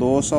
200,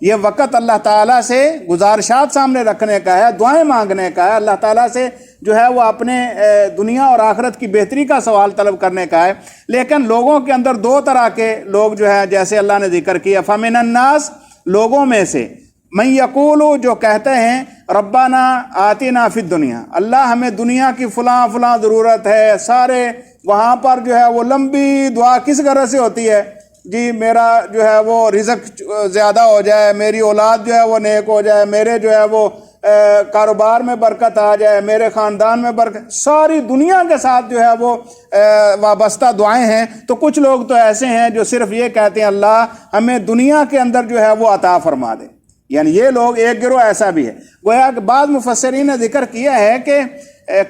یہ وقت اللہ تعالیٰ سے گزارشات سامنے رکھنے کا ہے، دعائیں مانگنے کا ہے، اللہ تعالیٰ سے جو ہے وہ اپنے دنیا اور آخرت کی بہتری کا سوال طلب کرنے کا ہے۔ لیکن لوگوں کے اندر دو طرح کے لوگ جو ہے، جیسے اللہ نے ذکر کیا، فَمِنَ النَّاسِ، لوگوں میں سے، مَن یقول، جو کہتے ہیں، ربنا آتنا فی الدنیا، اللہ ہمیں دنیا کی فلاں فلاں ضرورت ہے۔ سارے وہاں پر جو ہے وہ لمبی دعا کس غرض سے ہوتی ہے؟ جی میرا جو ہے وہ رزق زیادہ ہو جائے، میری اولاد جو ہے وہ نیک ہو جائے، میرے جو ہے وہ کاروبار میں برکت آ جائے، میرے خاندان میں برکت، ساری دنیا کے ساتھ جو ہے وہ وابستہ دعائیں ہیں۔ تو کچھ لوگ تو ایسے ہیں جو صرف یہ کہتے ہیں اللہ ہمیں دنیا کے اندر جو ہے وہ عطا فرما دے، یعنی یہ لوگ ایک گروہ ایسا بھی ہے۔ گویا کہ بعض مفسرین نے ذکر کیا ہے کہ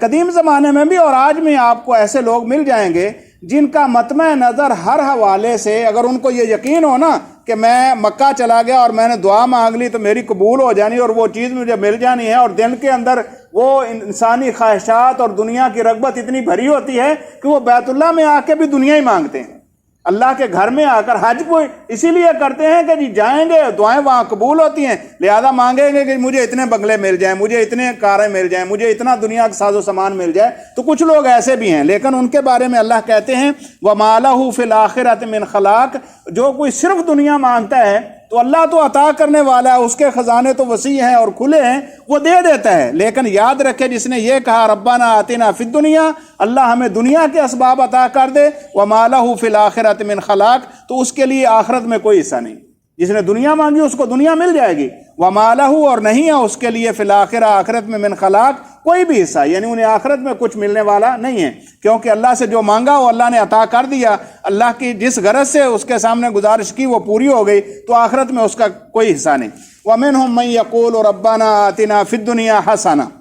قدیم زمانے میں بھی اور آج میں آپ کو ایسے لوگ مل جائیں گے جن کا مطمع نظر ہر حوالے سے، اگر ان کو یہ یقین ہو نا کہ میں مکہ چلا گیا اور میں نے دعا مانگ لی تو میری قبول ہو جانی اور وہ چیز مجھے مل جانی ہے، اور دل کے اندر وہ انسانی خواہشات اور دنیا کی رغبت اتنی بھری ہوتی ہے کہ وہ بیت اللہ میں آ کے بھی دنیا ہی مانگتے ہیں، اللہ کے گھر میں آ کر حج کو اسی لیے کرتے ہیں کہ جی جائیں گے دعائیں وہاں قبول ہوتی ہیں، لہذا مانگیں گے کہ مجھے اتنے بنگلے مل جائیں، مجھے اتنے کاریں مل جائیں، مجھے اتنا دنیا کا ساز و سامان مل جائے۔ تو کچھ لوگ ایسے بھی ہیں، لیکن ان کے بارے میں اللہ کہتے ہیں وَمَا لَهُ فِي الْآخِرَةِ مِنْ خَلَاقٍ، جو کوئی صرف دنیا مانگتا ہے تو اللہ تو عطا کرنے والا ہے، اس کے خزانے تو وسیع ہیں اور کھلے ہیں، وہ دے دیتا ہے۔ لیکن یاد رکھے جس نے یہ کہا ربنا آتنا فی الدنیا، اللہ ہمیں دنیا کے اسباب عطا کر دے، وما لہ فی الآخرۃ من خلاق، تو اس کے لیے آخرت میں کوئی حصہ نہیں۔ جس نے دنیا مانگی اس کو دنیا مل جائے گی، وما لہ، اور نہیں ہے اس کے لیے فی الآخرہ، آخرت میں، من خلاق، کوئی بھی حصہ، یعنی انہیں آخرت میں کچھ ملنے والا نہیں ہے، کیونکہ اللہ سے جو مانگا وہ اللہ نے عطا کر دیا، اللہ کی جس غرض سے اس کے سامنے گزارش کی وہ پوری ہو گئی، تو آخرت میں اس کا کوئی حصہ نہیں۔ وَمِنْهُمْ مَن يَقُولُ رَبَّنَا آتِنَا فِي الدُّنْيَا حَسَنَةً،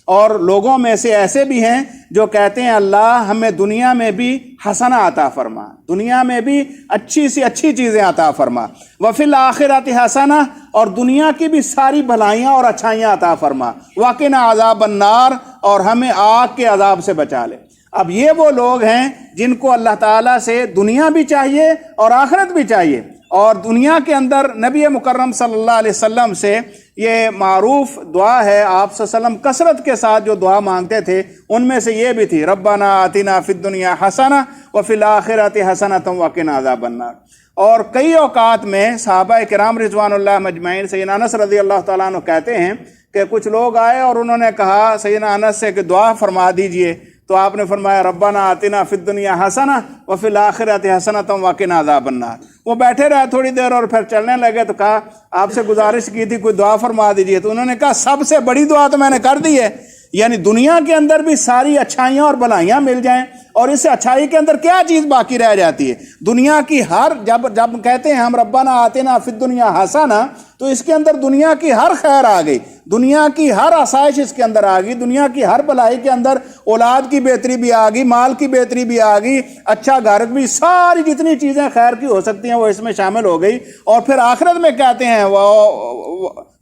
اور لوگوں میں سے ایسے بھی ہیں جو کہتے ہیں اللہ ہمیں دنیا میں بھی حسنہ عطا فرما، دنیا میں بھی اچھی سی اچھی چیزیں عطا فرما، وفی الآخرۃ حسنہ، اور دنیا کی بھی ساری بھلائیاں اور اچھائیاں عطا فرما، وقنا عذاب النار، اور ہمیں آگ کے عذاب سے بچا لے۔ اب یہ وہ لوگ ہیں جن کو اللہ تعالیٰ سے دنیا بھی چاہیے اور آخرت بھی چاہیے، اور دنیا کے اندر نبی مکرم صلی اللہ علیہ وسلم سے یہ معروف دعا ہے، آپ صلی اللہ علیہ وسلم کثرت کے ساتھ جو دعا مانگتے تھے ان میں سے یہ بھی تھی ربنا آتنا فی الدنیا حسنہ وفی الآخرۃ حسنۃ وقنا عذاب النار۔ اور کئی اوقات میں صحابہ کرام رضوان اللہ مجمعین، سیدنا انس رضی اللہ تعالیٰ عنہ کہتے ہیں کہ کچھ لوگ آئے اور انہوں نے کہا سیدنا انس سے کہ دعا فرما دیجئے، تو آپ نے فرمایا ربنا آتنا فی الدنیا حسنہ وفی الآخرۃ حسنۃ وقنا عذاب النار۔ وہ بیٹھے رہے تھوڑی دیر اور پھر چلنے لگے، تو کہا آپ سے گزارش کی تھی کوئی دعا فرما دیجئے، تو انہوں نے کہا سب سے بڑی دعا تو میں نے کر دی ہے، یعنی دنیا کے اندر بھی ساری اچھائیاں اور بھلائیاں مل جائیں، اور اس اچھائی کے اندر کیا چیز باقی رہ جاتی ہے؟ دنیا کی ہر، جب کہتے ہیں ہم ربنا آتنا فی الدنیا حسنہ، تو اس کے اندر دنیا کی ہر خیر آ گئی، دنیا کی ہر آسائش اس کے اندر آ گئی، دنیا کی ہر بھلائی کے اندر اولاد کی بہتری بھی آ گئی، مال کی بہتری بھی آ گئی، اچھا گھر بھی، ساری جتنی چیزیں خیر کی ہو سکتی ہیں وہ اس میں شامل ہو گئی۔ اور پھر آخرت میں کہتے ہیں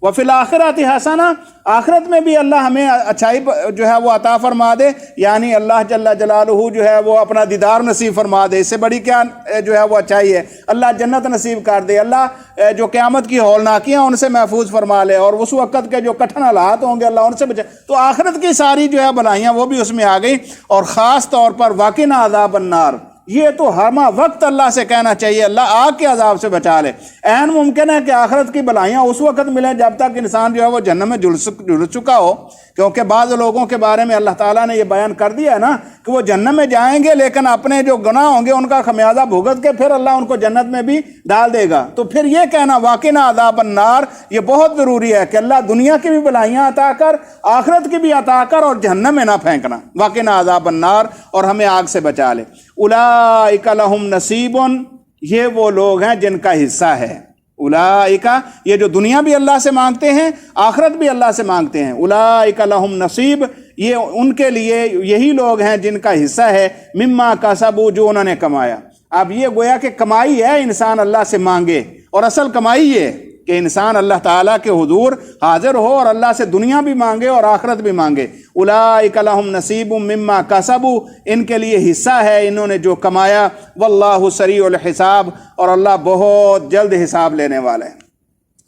وفی الآخرۃ حسنہ، آخرت میں بھی اللہ ہمیں اچھائی جو ہے وہ عطا فرما دے، یعنی اللہ جل جلالہ جو ہے وہ اپنا دیدار نصیب فرما دے، اس سے بڑی کیا جو ہے وہ اچھائی ہے؟ اللہ جنت نصیب کر دے، اللہ جو قیامت کی ہولناکیاں ان سے محفوظ فرما لے، اور اس وقت کے جو کٹھن حالات ہوں گے اللہ ان سے بچے۔ تو آخرت کی ساری جو ہے بھلائیاں وہ بھی اس میں آ گئی، اور خاص طور پر وقنا عذاب النار، یہ تو ہر وقت اللہ سے کہنا چاہیے اللہ آگ کے عذاب سے بچا لے۔ عین ممکن ہے کہ آخرت کی بھلائیاں اس وقت ملیں جب تک انسان جو ہے وہ جہنم میں جھل چکا ہو، کیونکہ بعض لوگوں کے بارے میں اللہ تعالیٰ نے یہ بیان کر دیا ہے نا کہ وہ جہنم میں جائیں گے لیکن اپنے جو گناہ ہوں گے ان کا خمیازہ بھگت کے پھر اللہ ان کو جنت میں بھی ڈال دے گا۔ تو پھر یہ کہنا واقعنا عذاب النار، یہ بہت ضروری ہے کہ اللہ دنیا کی بھی بھلائیاں عطا کر، آخرت کی بھی عطا کر، اور جہنم میں نہ پھینکنا، واقعنا عذاب النار، اور ہمیں آگ سے بچا لے۔ اولئک لہم نصیب، یہ وہ لوگ ہیں جن کا حصہ ہے۔ اولئک، یہ جو دنیا بھی اللہ سے مانگتے ہیں، آخرت بھی اللہ سے مانگتے ہیں، اولئک لہم نصیب، یہ ان کے لیے یہی لوگ ہیں جن کا حصہ ہے، مما کسبوا، جو انہوں نے کمایا۔ اب یہ گویا کہ کمائی ہے انسان اللہ سے مانگے، اور اصل کمائی یہ کہ انسان اللہ تعالیٰ کے حضور حاضر ہو اور اللہ سے دنیا بھی مانگے اور آخرت بھی مانگے۔ اولئک لہم نصیب مما کسبوا، ان کے لیے حصہ ہے انہوں نے جو کمایا، واللہ سریع الحساب، اور اللہ بہت جلد حساب لینے والا ہے۔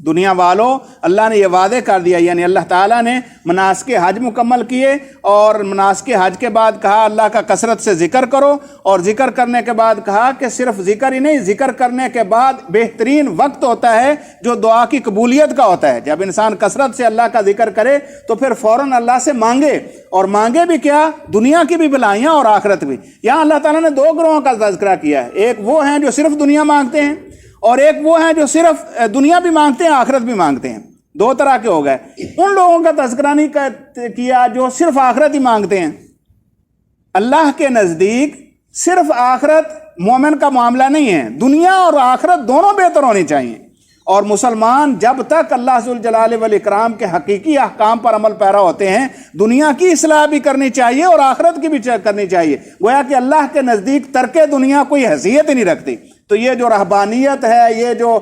دنیا والوں، اللہ نے یہ وعدے کر دیا، یعنی اللہ تعالیٰ نے مناسک حج مکمل کیے، اور مناسک حج کے بعد کہا اللہ کا کثرت سے ذکر کرو، اور ذکر کرنے کے بعد کہا کہ صرف ذکر ہی نہیں، ذکر کرنے کے بعد بہترین وقت ہوتا ہے جو دعا کی قبولیت کا ہوتا ہے۔ جب انسان کثرت سے اللہ کا ذکر کرے تو پھر فوراً اللہ سے مانگے، اور مانگے بھی کیا؟ دنیا کی بھی بھلائیاں اور آخرت بھی۔ یہاں اللہ تعالیٰ نے دو گروہوں کا تذکرہ کیا ہے، ایک وہ ہیں جو صرف دنیا مانگتے ہیں، اور ایک وہ ہیں جو صرف دنیا بھی مانگتے ہیں آخرت بھی مانگتے ہیں۔ دو طرح کے ہو گئے۔ ان لوگوں کا تذکرہ نہیں کیا جو صرف آخرت ہی مانگتے ہیں۔ اللہ کے نزدیک صرف آخرت مومن کا معاملہ نہیں ہے، دنیا اور آخرت دونوں بہتر ہونی چاہیے، اور مسلمان جب تک اللہ ذوالجلال والاکرام کے حقیقی احکام پر عمل پیرا ہوتے ہیں، دنیا کی اصلاح بھی کرنی چاہیے اور آخرت کی بھی کرنی چاہیے۔ گویا کہ اللہ کے نزدیک ترک دنیا کوئی حیثیت ہی نہیں رکھتی۔ تو یہ جو رہبانیت ہے، یہ جو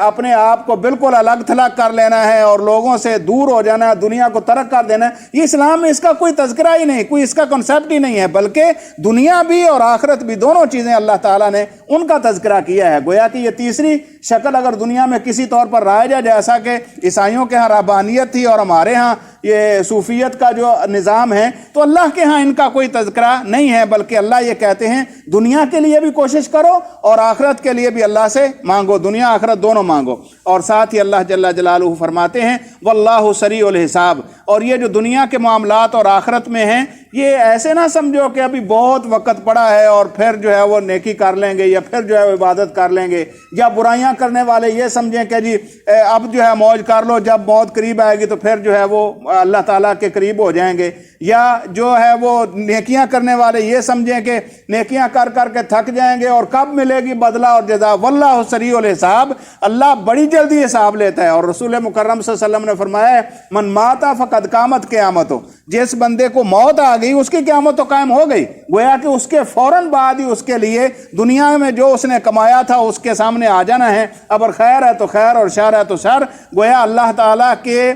اپنے آپ کو بالکل الگ تھلگ کر لینا ہے اور لوگوں سے دور ہو جانا ہے، دنیا کو ترک کر دینا ہے، یہ اسلام میں اس کا کوئی تذکرہ ہی نہیں، کوئی اس کا کنسیپٹ ہی نہیں ہے، بلکہ دنیا بھی اور آخرت بھی دونوں چیزیں اللہ تعالیٰ نے ان کا تذکرہ کیا ہے۔ گویا کہ یہ تیسری شکل اگر دنیا میں کسی طور پر رائج ہے، جیسا کہ عیسائیوں کے ہاں رہبانیت تھی اور ہمارے ہاں یہ صوفیت کا جو نظام ہے، تو اللہ کے ہاں ان کا کوئی تذکرہ نہیں ہے، بلکہ اللہ یہ کہتے ہیں دنیا کے لیے بھی کوشش کرو اور آخرت کے لیے بھی اللہ سے مانگو، دنیا آخرت دونوں مانگو۔ اور ساتھ ہی اللہ جل جلالہ فرماتے ہیں واللہ سریع الحساب، اور یہ جو دنیا کے معاملات اور آخرت میں ہیں، یہ ایسے نہ سمجھو کہ ابھی بہت وقت پڑا ہے اور پھر جو ہے وہ نیکی کر لیں گے یا پھر جو ہے وہ عبادت کر لیں گے، یا برائیاں کرنے والے یہ سمجھیں کہ جی اب جو ہے موج کر لو، جب موت قریب آئے گی تو پھر جو ہے وہ اللہ تعالیٰ کے قریب ہو جائیں گے، یا جو ہے وہ نیکیاں کرنے والے یہ سمجھیں کہ نیکیاں کر کر کے تھک جائیں گے اور کب ملے گی بدلہ اور جزا۔ واللہ سریع الحساب، اللہ بڑی جلدی حساب لیتا ہے، اور رسول مکرم صلی اللہ علیہ وسلم نے فرمایا ہے من مات فقد قامت قیامت، جس بندے کو موت آ گئی اس کی قیامت تو قائم ہو گئی۔ گویا کہ اس کے فوراً بعد ہی اس کے لیے دنیا میں جو اس نے کمایا تھا اس کے سامنے آ جانا ہے، اگر خیر ہے تو خیر اور شر ہے تو شر۔ گویا اللہ تعالیٰ کے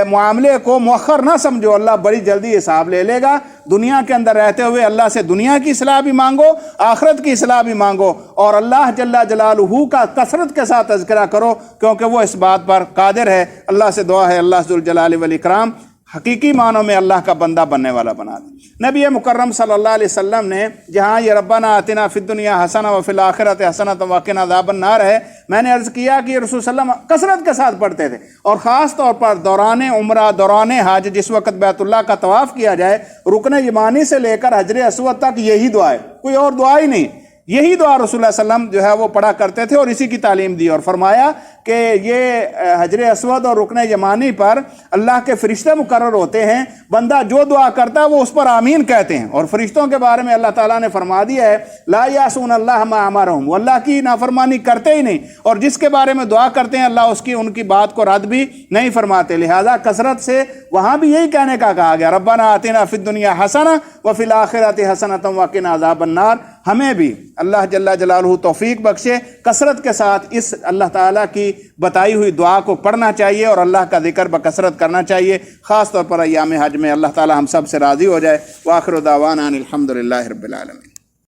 معاملے کو مؤخر نہ سمجھو، اللہ بڑی جلدی حساب لے لے گا۔ دنیا کے اندر رہتے ہوئے اللہ سے دنیا کی اصلاح بھی مانگو، آخرت کی اصلاح بھی مانگو، اور اللہ جل جلالہ کا کثرت کے ساتھ تذکرہ کرو، کیونکہ وہ اس بات پر قادر ہے۔ اللہ سے دعا ہے اللہ ذوالجلال والاکرام حقیقی معنوں میں اللہ کا بندہ بننے والا بنا دے۔ نبی مکرم صلی اللہ علیہ وسلم نے جہاں یہ ربنا آتنا فی الدنیا حسنہ وفی الآخرۃ حسنۃ وقنا عذاب النار ہے، میں نے عرض کیا کہ رسول صلی اللہ علیہ وسلم کثرت کے ساتھ پڑھتے تھے، اور خاص طور پر دوران عمرہ، دوران حج، جس وقت بیت اللہ کا طواف کیا جائے، رکن یمانی سے لے کر حجر اسود تک یہی دعا ہے، کوئی اور دعا ہی نہیں، یہی دعا رسول اللہ صلی اللہ علیہ وسلم جو ہے وہ پڑھا کرتے تھے اور اسی کی تعلیم دی، اور فرمایا کہ یہ حجر اسود اور رکن یمانی پر اللہ کے فرشتے مقرر ہوتے ہیں، بندہ جو دعا کرتا ہے وہ اس پر آمین کہتے ہیں، اور فرشتوں کے بارے میں اللہ تعالیٰ نے فرما دیا ہے لا یعصون اللہ ما امرہم، وہ اللہ کی نافرمانی کرتے ہی نہیں، اور جس کے بارے میں دعا کرتے ہیں اللہ اس کی ان کی بات کو رد بھی نہیں فرماتے۔ لہذا کثرت سے وہاں بھی یہی کہنے کا کہا گیا ربنا آتنا فی الدنیا حسنہ وفی الآخرۃ حسنۃ وقنا عذاب النار۔ ہمیں بھی اللہ جل جلالہ توفیق بخشے، کثرت کے ساتھ اس اللہ تعالیٰ کی بتائی ہوئی دعا کو پڑھنا چاہیے اور اللہ کا ذکر بکثرت کرنا چاہیے، خاص طور پر ایام حج میں۔ اللہ تعالیٰ ہم سب سے راضی ہو جائے۔ وآخر دعوانا ان الحمد للہ رب العالمین۔